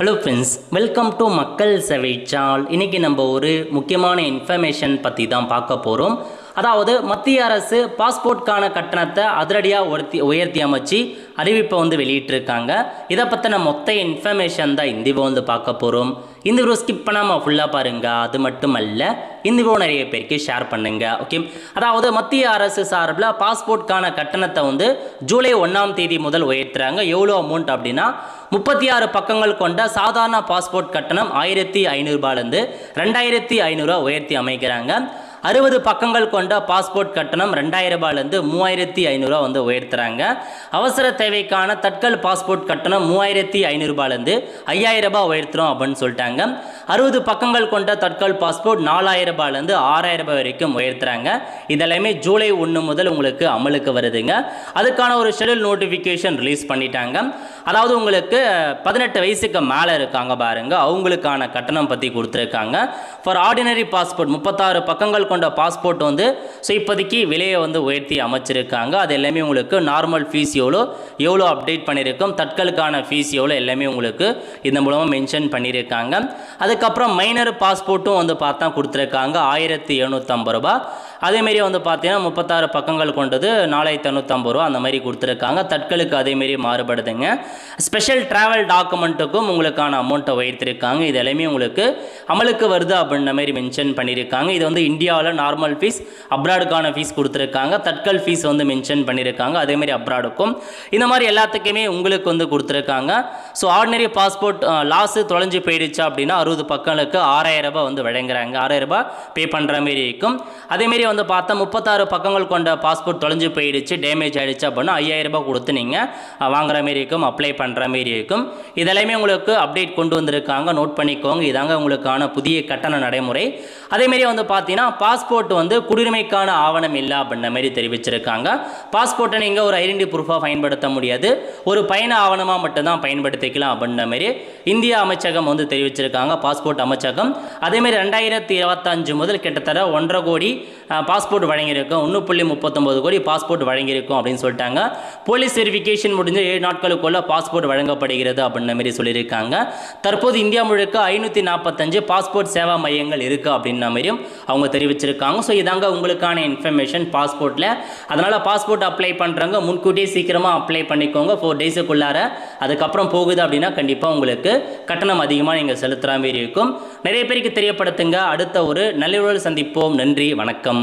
Hello friends, welcome to மக்கள் சேவை channel. இன்றைக்கி நம்ம ஒரு முக்கியமான இன்ஃபர்மேஷன் பற்றி தான் பார்க்க போகிறோம். அதாவது மத்திய அரசு பாஸ்போர்ட்கான கட்டணத்தை அதிரடியாக உயர்த்தி அமைச்சு அறிவிப்பை வெளியிட்டிருக்காங்க. இதை பற்றின மொத்த இன்ஃபர்மேஷன் தான் இந்த வீடியோ பார்க்க போகிறோம். இந்த வீடியோ ஸ்கிப் பண்ணாமல் ஃபுல்லாக பாருங்கள். அது மட்டும் அல்ல, இந்த வீடியோ நிறைய பேருக்கு ஷேர் பண்ணுங்கள். ஓகே, அதாவது மத்திய அரசு சார்பில் பாஸ்போர்ட்கான கட்டணத்தை ஜூலை 1ஆம் தேதி முதல் உயர்த்துறாங்க. எவ்வளோ அமௌண்ட் அப்படின்னா 36 பக்கங்கள் கொண்ட சாதாரண பாஸ்போர்ட் கட்டணம் 1500 ரூபாயிலிருந்து 2500 உயர்த்தி அமைக்கிறாங்க. 60 பக்கங்கள் கொண்ட பாஸ்போர்ட் கட்டணம் 2000 ரூபாயிலிருந்து 3500 உயர்த்துறாங்க. அவசர தேவைக்கான தட்கல் பாஸ்போர்ட் கட்டணம் 3500 ரூபாயிலிருந்து 5000 ரூபாய் உயர்த்துறோம் அப்படின்னு சொல்லிட்டாங்க. 60 பக்கங்கள் கொண்ட தட்கல் பாஸ்போர்ட் 4000 ரூபாயிலிருந்து 6000 ரூபாய் வரைக்கும் உயர்த்துறாங்க. இதெல்லாமே ஜூலை 1 முதல் உங்களுக்கு அமலுக்கு வருதுங்க. அதுக்கான ஒரு ஷெட்யூல் நோட்டிஃபிகேஷன் ரிலீஸ் பண்ணிட்டாங்க. அதாவது உங்களுக்கு 18 வயசுக்கு மேலே இருக்காங்க பாருங்க, அவங்களுக்கான கட்டணம் பற்றி கொடுத்துருக்காங்க. ஃபார் ஆர்டினரி பாஸ்போர்ட் 36 பக்கங்கள் கொண்ட பாஸ்போர்ட் ஸோ இப்போதைக்கு விலையை உயர்த்தி அமைச்சிருக்காங்க. அது எல்லாமே உங்களுக்கு நார்மல் ஃபீஸ் எவ்வளோ அப்டேட் பண்ணியிருக்கோம், தட்கலுக்கான ஃபீஸ் எவ்வளோ எல்லாமே உங்களுக்கு இந்த மூலமாக மென்ஷன் பண்ணியிருக்காங்க. அதுக்கப்புறம் மைனர் பாஸ்போர்ட்டும் பார்த்தா கொடுத்துருக்காங்க 1750 ரூபா. அதேமாரி பார்த்தீங்கன்னா 36 பக்கங்கள் கொண்டது 4550 ரூபா அந்த மாதிரி கொடுத்துருக்காங்க. தட்கலுக்கு அதேமாரி மாறுபடுதுங்க. ஸ்பெஷல் ட்ராவல் டாக்குமெண்ட்டுக்கும் உங்களுக்கான அமௌண்ட்டை உயர்த்திருக்காங்க. இது எல்லாமே உங்களுக்கு அமலுக்கு வருது அப்படின்ற மாதிரி மென்ஷன் பண்ணியிருக்காங்க. இது இந்தியாவில் நார்மல் ஃபீஸ், அப்ராடுக்கான ஃபீஸ் கொடுத்துருக்காங்க. தட்கல் ஃபீஸ் மென்ஷன் பண்ணியிருக்காங்க. அதேமாதிரி அப்ராடுக்கும் இந்த மாதிரி எல்லாத்துக்குமே உங்களுக்கு கொடுத்துருக்காங்க. ஸோ ஆர்டினரி பாஸ்போர்ட் லாஸு தொலைஞ்சு போயிடுச்சு அப்படின்னா 60 பக்கங்களுக்கு 6000 ரூபாய் வழங்குறாங்க. 6000 ரூபாய் பே பண்ணுற மாரி இருக்கும். அதேமாரி பார்த்தா 36 பக்கங்கள் கொண்ட பாஸ்போர்ட் தொலைஞ்சு போயிடுச்சு, டேமேஜ் ஆகிடுச்சு அப்படின்னா 5000 ரூபாய் கொடுத்து நீங்கள் வாங்குற மாரி இருக்கும், அப்ளை பண்ணுற மாரி இருக்கும். இதெல்லாமே உங்களுக்கு அப்டேட் கொண்டு வந்திருக்காங்க, நோட் பண்ணிக்கோங்க. இதாங்க உங்களுக்கான புதிய கட்டண நடைமுறை. அதேமாரி பார்த்தீங்கன்னா பாஸ்போர்ட் குடியுரிமைக்கான ஆவணம் இல்லை அப்படின்ற மாதிரி தெரிவிச்சிருக்காங்க. பாஸ்போர்ட்டை நீங்கள் ஒரு ஐடென்டி ப்ரூஃபாக பயன்படுத்த முடியாது, ஒரு பயண ஆவணமாக மட்டும்தான் பயன்படுத்திக்கலாம் அப்படின்ற மாதிரி இந்திய அமைச்சகம் தெரிவிச்சிருக்காங்க, பாஸ்போர்ட் அமைச்சகம். அதேமாதிரி 2025 முதல் கிட்டத்தட்ட 1.5 கோடி பாஸ்போர்ட் வழங்கியிருக்கும், 1.39 கோடி பாஸ்போர்ட் வழங்கியிருக்கும் அப்படின்னு சொல்லிட்டாங்க. போலீஸ் வெரிஃபிகேஷன் முடிஞ்ச 7 நாட்களுக்குள்ள பாஸ்போர்ட் வழங்கப்படுகிறது அப்படின்ற மாதிரி சொல்லியிருக்காங்க. தற்போது இந்தியா முழுக்க 545 பாஸ்போர்ட் சேவா மையங்கள் இருக்குது அப்படின்ற மாதிரியும் அவங்க தெரிவிச்சிருக்காங்க. ஸோ இதாங்க உங்களுக்கான இன்ஃபர்மேஷன் பாஸ்போர்ட்டில். அதனால் பாஸ்போர்ட் அப்ளை பண்ணுறவங்க முன்கூட்டியே சீக்கிரமாக அப்ளை பண்ணிக்கோங்க 4 டேஸுக்குள்ளார. அதுக்கப்புறம் போகுது அப்படின்னா கண்டிப்பாக உங்களுக்கு கட்டணம் அதிகமாக நீங்கள் செலுத்துகிற மாதிரி இருக்கும். நிறைய பேருக்கு தெரியப்படுத்துங்க. அடுத்த ஒரு நல்ல சந்திப்போம். நன்றி, வணக்கம்.